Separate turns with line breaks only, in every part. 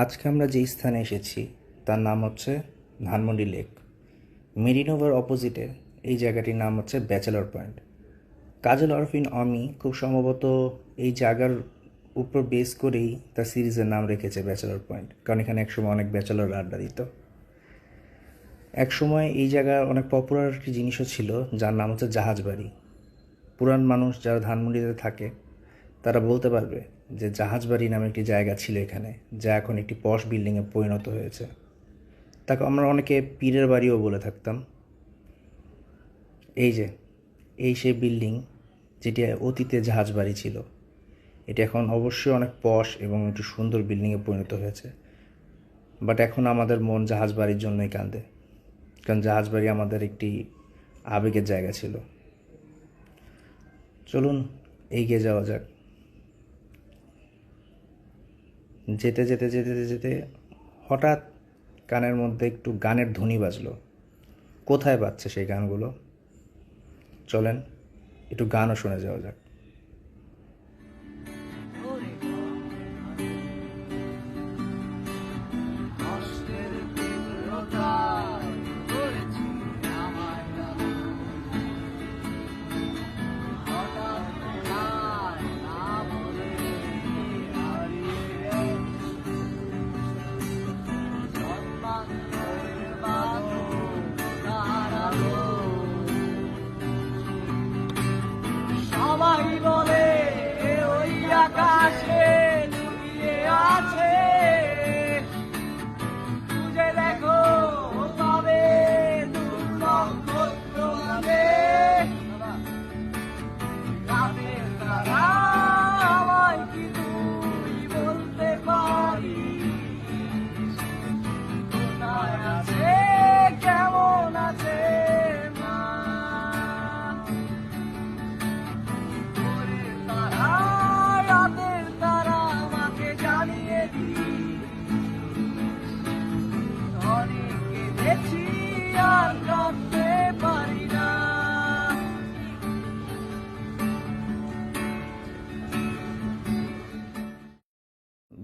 আজকে আমরা যেই স্থানে এসেছি তার নাম হচ্ছে ধানমন্ডি লেক। মেরিনোভার অপোজিটে এই জায়গাটির নাম হচ্ছে ব্যাচেলর পয়েন্ট। কাজল আরফিন অমি খুব সম্ভবত এই জায়গার উপর বেস করেই তার সিরিজের নাম রেখেছে ব্যাচেলর পয়েন্ট, কারণ এখানে একসময় অনেক ব্যাচেলর আড্ডা দিত। একসময় এই জায়গার অনেক পপুলার একটি জিনিসও ছিল যার নাম হচ্ছে জাহাজ বাড়ি। পুরান মানুষ যারা ধানমন্ডিতে থাকে তারা বলতে পারবে যে জাহাজ বাড়ি নামে একটি জায়গা ছিল এখানে, যা এখন একটি পশ বিল্ডিংয়ে পরিণত হয়েছে। তাকে আমরা অনেকে পীরের বাড়িও বলে থাকতাম। এই সেই বিল্ডিং যেটি অতীতে জাহাজ বাড়ি ছিল, এটি এখন অবশ্যই অনেক পশ এবং একটু সুন্দর বিল্ডিংয়ে পরিণত হয়েছে। বাট এখন আমাদের মন জাহাজ বাড়ির জন্যই কাঁদে, কারণ জাহাজ বাড়ি আমাদের একটি আবেগের জায়গা ছিল। চলুন এগিয়ে যাওয়া যাক। যেতে যেতে যেতে যেতে হঠাৎ কানের মধ্যে একটু গানের ধ্বনি বাজলো। কোথায় বাজছে সেই গানগুলো? চলেন একটু গানও শুনে যাওয়া যাক।
সবাই বলে ওই আকাশে লুকিয়ে আছে, খুঁজে দেখো তবে দূর নক্ষত্র নামে। রাতের তারা আমায় কি তুই বলতে পারিস, কোথায় আছে কেমন আছে মা? রাতের তারা আমাকে জানিয়ে দিস, অনেক কেঁদেছি আর কাঁদতে পারি না।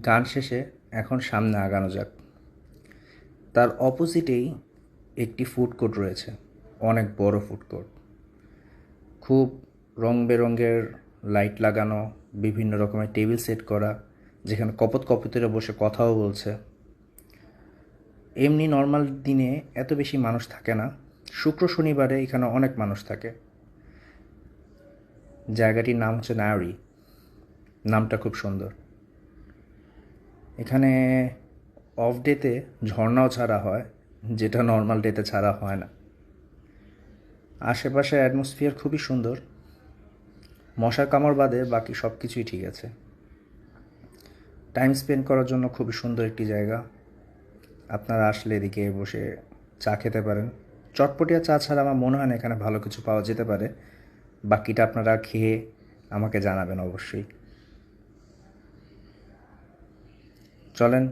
গান শেষে এখন সামনে আগানো যাক। তার অপোজিটেই একটি ফুড কোর্ট রয়েছে, অনেক বড় ফুড কোর্ট, খুব রং বেরঙের লাইট লাগানো, বিভিন্ন রকমের টেবিল সেট করা, যেখানে কপোতরা বসে কথাও বলছে। এমনি নর্মাল দিনে এত বেশি মানুষ থাকে না, শুক্র শনিবারে এখানে অনেক মানুষ থাকে। জায়গাটির নাম হচ্ছে নায়রি, নামটা খুব সুন্দর। এখানে অফ ডেতে ঝর্ণাও ছাড়া হয়, যেটা নর্মাল ডেতে ছাড়া হয় না। আশেপাশে অ্যাটমসফিয়ার খুবই সুন্দর, মশার কামড় বাদে বাকি সব কিছুই ঠিক আছে। টাইম স্পেন্ড করার জন্য খুবই সুন্দর একটি জায়গা। আপনারা আসলে এদিকে বসে চা খেতে পারেন। চটপটিয়া চা ছাড়া আমার মনে হয় না এখানে ভালো কিছু পাওয়া যেতে পারে। বাকিটা আপনারা খেয়ে আমাকে জানাবেন অবশ্যই। চলেন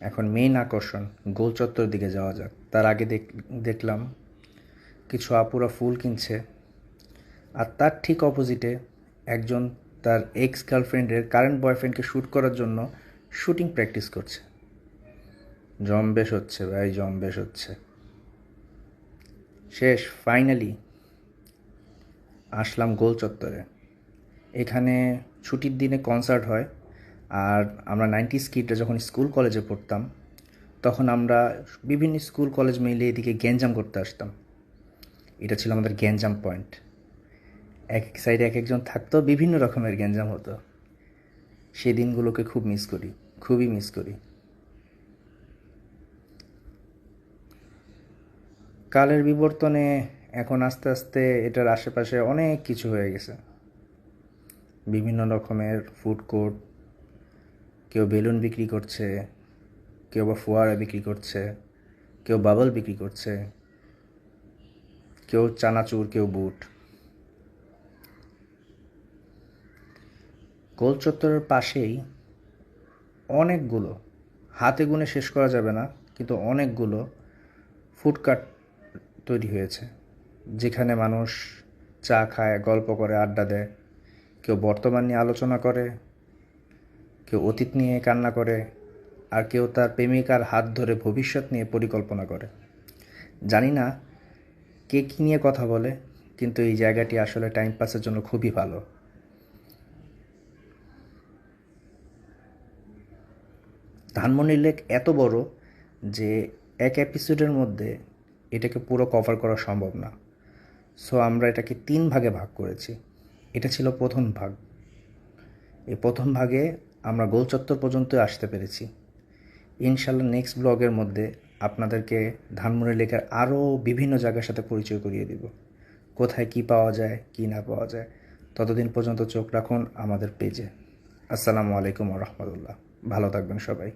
এখন মেইন আকর্ষণ গোল চত্বর দিকে যাওয়া যাক। তার আগে দেখলাম কিছু আপুরা ফুল কিনছে, আর তার ঠিক অপোজিটে একজন তার এক্স গার্লফ্রেন্ডের কারেন্ট বয়ফ্রেন্ডকে শ্যুট করার জন্য শ্যুটিং প্র্যাকটিস করছে। জম্বেশ হচ্ছে ভাই, জম্বেশ হচ্ছে। শেষ ফাইনালি আসলাম গোল চত্বরে। এখানে ছুটির দিনে কনসার্ট হয়, আর আমরা 90s কিডরা যখন স্কুল কলেজে পড়তাম তখন আমরা বিভিন্ন স্কুল কলেজ মিলে এদিকে গ্যাঞ্জাম করতে আসতাম। এটা ছিল আমাদের গ্যাঞ্জাম পয়েন্ট। এক এক সাইডে এক একজন থাকতো, বিভিন্ন রকমের গ্যাঞ্জাম হতো। সেই দিনগুলোকে খুব মিস করি, খুবই মিস করি। কালের বিবর্তনে এখন আস্তে আস্তে এটার আশেপাশে অনেক কিছু হয়ে গেছে। বিভিন্ন রকমের ফুড কোর্ট, কেউ বেলুন বিক্রি করছে, কেউ বা ফোয়ারা বিক্রি করছে, কেউ বাবল বিক্রি করছে, কেউ চানাচুর, কেউ বুট। গোল চত্বরের পাশেই অনেকগুলো, হাতে গুনে শেষ করা যাবে না, কিন্তু অনেকগুলো ফুডকার্ট তৈরি হয়েছে, যেখানে মানুষ চা খায়, গল্প করে, আড্ডা দেয়। কেউ বর্তমান নিয়ে আলোচনা করে, কেউ অতীত নিয়ে কান্না করে, আর কেউ তার প্রেমিকার হাত ধরে ভবিষ্যৎ নিয়ে পরিকল্পনা করে। জানি না কে কী নিয়ে কথা বলে, কিন্তু এই জায়গাটি আসলে টাইম পাসের জন্য খুবই ভালো। ধানমন্ডি লেক এত বড় যে এক এপিসোডের মধ্যে এটাকে পুরো কভার করা সম্ভব না। সো আমরা এটাকে 3 ভাগে ভাগ করেছি। এটা ছিল প্রথম ভাগ। এই প্রথম ভাগে আমরা গোল চত্বর পর্যন্ত আসতে পেরেছি। ইনশাল্লাহ নেক্সট ব্লগের মধ্যে আপনাদেরকে ধানমন্ডি লেকের আরও বিভিন্ন জায়গার সাথে পরিচয় করিয়ে দিব, কোথায় কি পাওয়া যায় কি না পাওয়া যায়। ততদিন পর্যন্ত চোখ রাখুন আমাদের পেজে। আসসালামু আলাইকুম ওয়া রাহমাতুল্লাহ। ভালো থাকবেন সবাই।